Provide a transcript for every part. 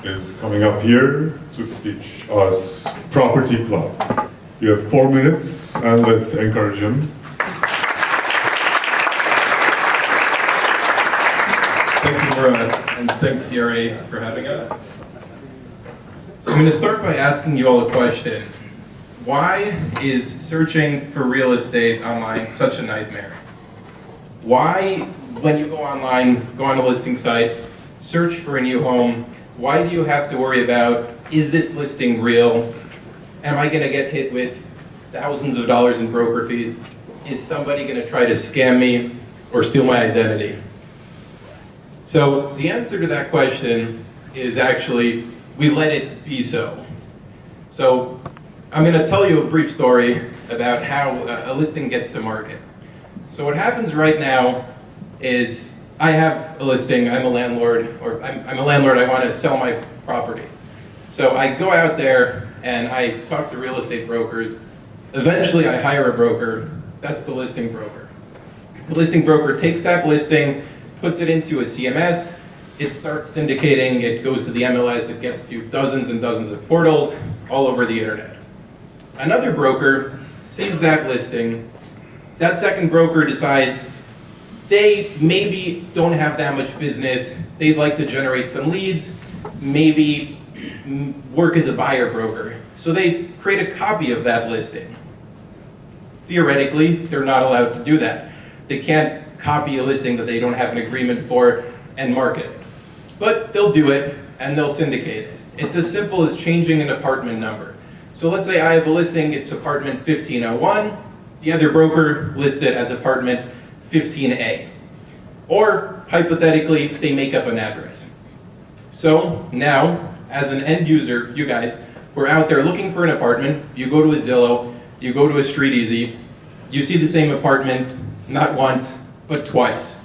is coming up here to teach us Property Club. You have 4 minutes, and let's encourage him. Thank you, Murat, and thanks, Yuri, for having us. So I'm going to start by asking you all a question. Why is searching for real estate online such a nightmare? Why, when you go online, go on a listing site, search for a new home, why do you have to worry about, is this listing real? Am I going to get hit with thousands of dollars in broker fees? Is somebody going to try to scam me or steal my identity? So the answer to that question is actually, we let it be so. So I'm going to tell you a brief story about how a listing gets to market. So what happens right now is I have a listing, I'm a landlord, I want to sell my property. So I go out there and I talk to real estate brokers. Eventually I hire a broker, that's the listing broker. The listing broker takes that listing, puts it into a CMS, it starts syndicating, it goes to the MLS, it gets to dozens and dozens of portals all over the internet. Another broker sees that listing, that second broker decides they maybe don't have that much business, they'd like to generate some leads, maybe work as a buyer broker. So they create a copy of that listing. Theoretically, they're not allowed to do that. They can't copy a listing that they don't have an agreement for and market it. But they'll do it and they'll syndicate it. It's as simple as changing an apartment number. So let's say I have a listing, it's apartment 1501, the other broker lists it as apartment 15A. Or, hypothetically, they make up an address. So now, as an end user, you guys, we're out there looking for an apartment, you go to a Zillow, you go to a StreetEasy, you see the same apartment, not once, but twice.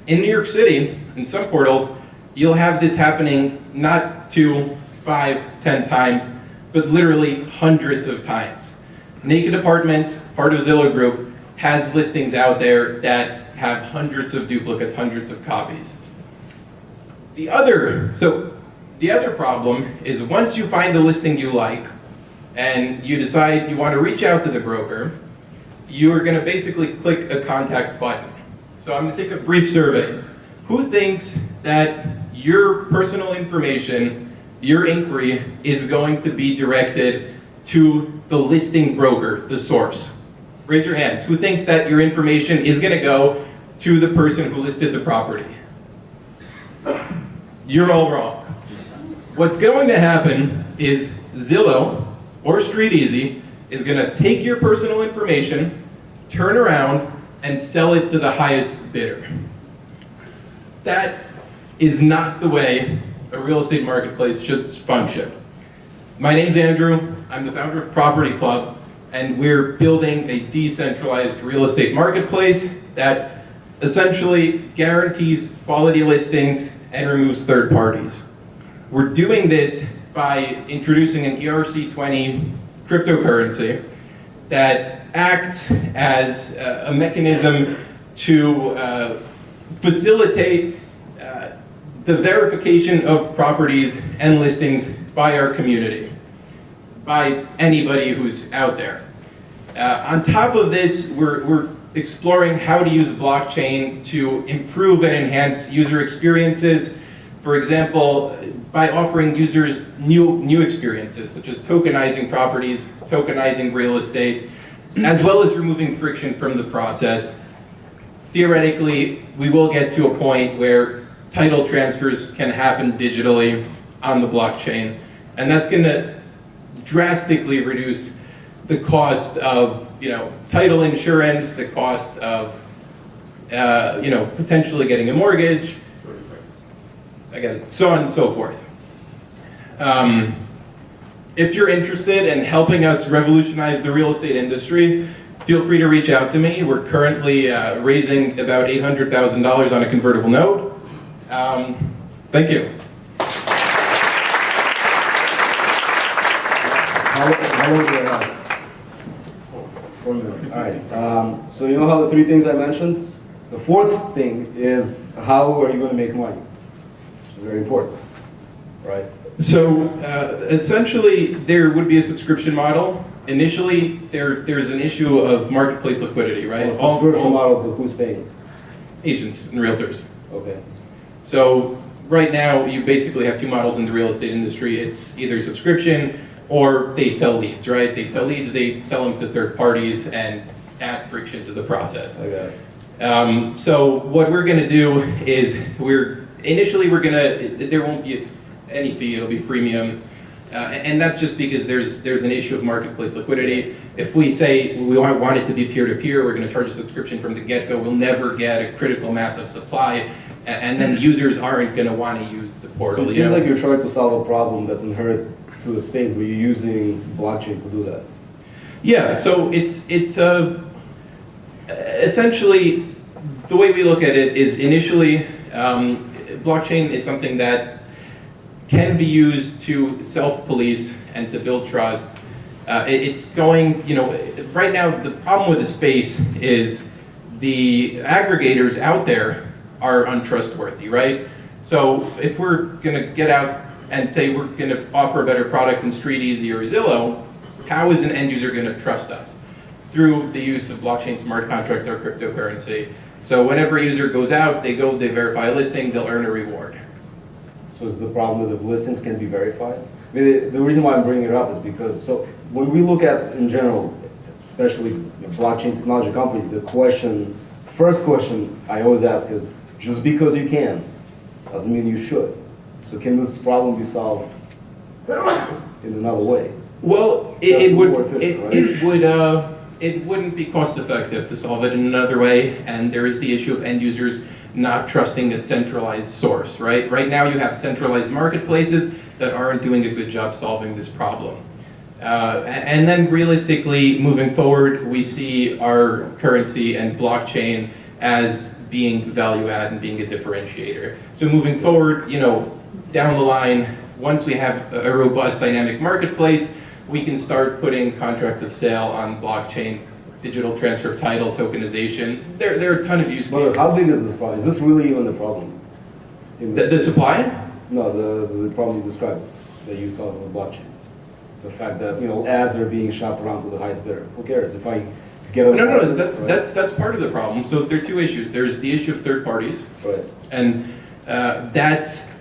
In New York City, in some portals, you'll have this happening not 2, 5, 10 times, but literally hundreds of times. Naked Apartments, part of Zillow Group, has listings out there that have hundreds of duplicates, hundreds of copies. The other problem is once you find a listing you like, and you decide you want to reach out to the broker, you're going to basically click a contact button. So I'm going to take a brief survey. Who thinks that your personal information, your inquiry, is going to be directed to the listing broker, the source? Raise your hands. Who thinks that your information is going to go to the person who listed the property? You're all wrong. What's going to happen is Zillow or StreetEasy is going to take your personal information, turn around, and sell it to the highest bidder. That is not the way a real estate marketplace should function. My name's Andrew. I'm the founder of Property Club, and we're building a decentralized real estate marketplace that essentially guarantees quality listings and removes third parties. We're doing this by introducing an ERC20 cryptocurrency that acts as a mechanism to facilitate the verification of properties and listings by our community, by anybody who's out there. On top of this, we're exploring how to use blockchain to improve and enhance user experiences. For example, by offering users new experiences, such as tokenizing properties, tokenizing real estate, as well as removing friction from the process. Theoretically, we will get to a point where title transfers can happen digitally on the blockchain, and that's going to drastically reduce the cost of title insurance, the cost of potentially getting a mortgage, so on and so forth. If you're interested in helping us revolutionize the real estate industry, feel free to reach out to me. We're currently raising about $800,000 on a convertible note. Thank you. How long do you have? 4 minutes. All right. So you know how the 3 things I mentioned? The 4th thing is how are you going to make money? Very important. right? So essentially, there would be a subscription model. Initially, there's an issue of marketplace liquidity, right? Well, subscription model, but who's paying? Agents and realtors. Okay. So right now, you basically have two models in the real estate industry. It's either subscription or they sell leads, right? They sell leads, they sell them to third parties and add friction to the process. I got it. So what we're going to do is there won't be any fee, it'll be freemium. And that's just because there's an issue of marketplace liquidity. If we say we want it to be peer-to-peer, we're going to charge a subscription from the get-go, we'll never get a critical mass of supply, and then users aren't going to want to use the portal. So it seems like you're trying to solve a problem that's inherent to the space, but you're using blockchain to do that. Yeah, so it's essentially, the way we look at it is initially, blockchain is something that can be used to self-police and to build trust. It's going, right now the problem with the space is the aggregators out there are untrustworthy, right? So if we're gonna get out and say we're gonna offer a better product than StreetEasy or Zillow, how is an end user gonna trust us? Through the use of blockchain smart contracts or cryptocurrency. So whenever a user goes out, they verify a listing, they'll earn a reward. So is the problem that the listings can be verified? I mean, the reason why I'm bringing it up is because, so when we look at, in general, especially blockchain technology companies, first question I always ask is, just because you can, doesn't mean you should. So can this problem be solved in another way? Well, it wouldn't be cost effective to solve it in another way, and there is the issue of end users not trusting a centralized source, right? Right now you have centralized marketplaces that aren't doing a good job solving this problem. And then realistically, moving forward, we see our currency and blockchain as being value add and being a differentiator. So moving forward, down the line, once we have a robust dynamic marketplace, we can start putting contracts of sale on blockchain, digital transfer of title, tokenization. There are a ton of use cases. But how big is this problem? Is this really even the problem? The supply? No, the problem you described that you saw with blockchain. The fact that ads are being shopped around to the highest bidder. Who cares if I get a No, that's part of the problem. So there are two issues. There's the issue of third parties, right? And that's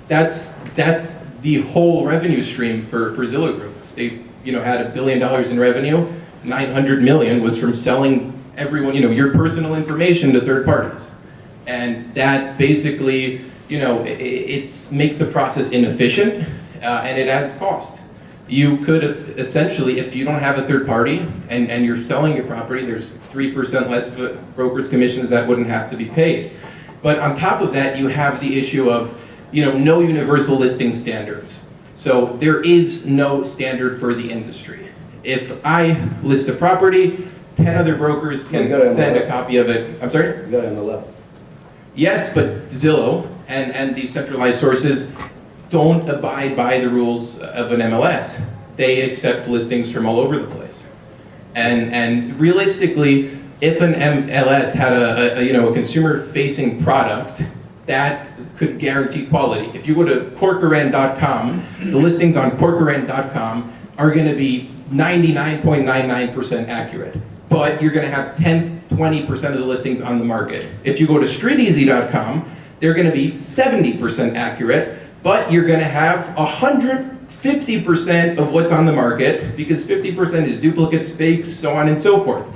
the whole revenue stream for Zillow Group. They had $1 billion in revenue. 900 million was from selling everyone, your personal information to third parties. And that basically, it makes the process inefficient and it adds cost. You could essentially, if you don't have a third party and you're selling your property, there's 3% less broker's commissions that wouldn't have to be paid. But on top of that, you have the issue of, no universal listing standards. So there is no standard for the industry. If I list a property, 10 other brokers can send a copy of it. I'm sorry? You got MLS. Yes, but Zillow and these centralized sources don't abide by the rules of an MLS. They accept listings from all over the place. And realistically, if an MLS had a consumer-facing product, that could guarantee quality. If you go to corcoran.com, the listings on corcoran.com are going to be 99.99% accurate. But you're going to have 10-20% of the listings on the market. If you go to streeteasy.com, they're going to be 70% accurate, but you're going to have 150% of what's on the market because 50% is duplicates, fakes, so on and so forth.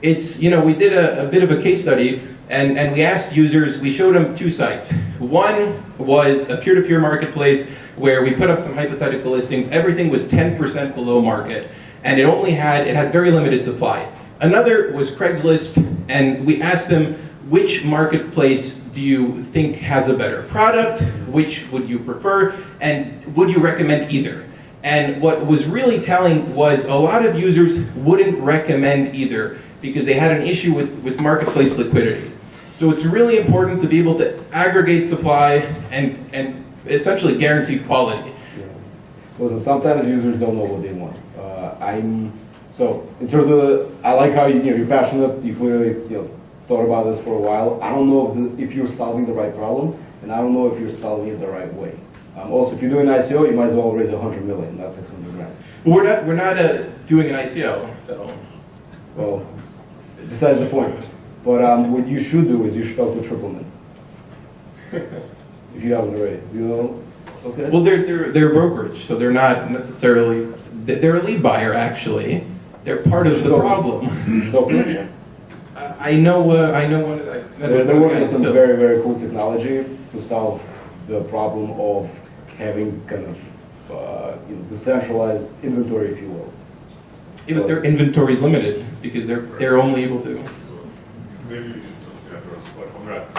It's, we did a bit of a case study and we asked users, we showed them two sites. One was a peer-to-peer marketplace where we put up some hypothetical listings. Everything was 10% below market and it had very limited supply. Another was Craigslist, and we asked them, which marketplace do you think has a better product? Which would you prefer? And would you recommend either? And what was really telling was a lot of users wouldn't recommend either because they had an issue with marketplace liquidity. So it's really important to be able to aggregate supply and essentially guarantee quality. Yeah. Listen, sometimes users don't know what they want. So in terms of, I like how you're passionate. You clearly thought about this for a while. I don't know if you're solving the right problem, and I don't know if you're solving it the right way. Also, if you're doing an ICO, you might as well raise 100 million, not 600 grand. But we're not doing an ICO, so. Well, besides the point. But what you should do is you should talk to Tripleman. If you haven't already. You know those guys? Well, they're a brokerage, so they're not necessarily, they're a lead buyer, actually. They're part of the problem. You should talk to them. I know one. They're working on some very, very cool technology to solve the problem of having kind of decentralized inventory, if you will. Yeah, but their inventory is limited because they're only able to. Maybe you should talk to afterwards, but congrats.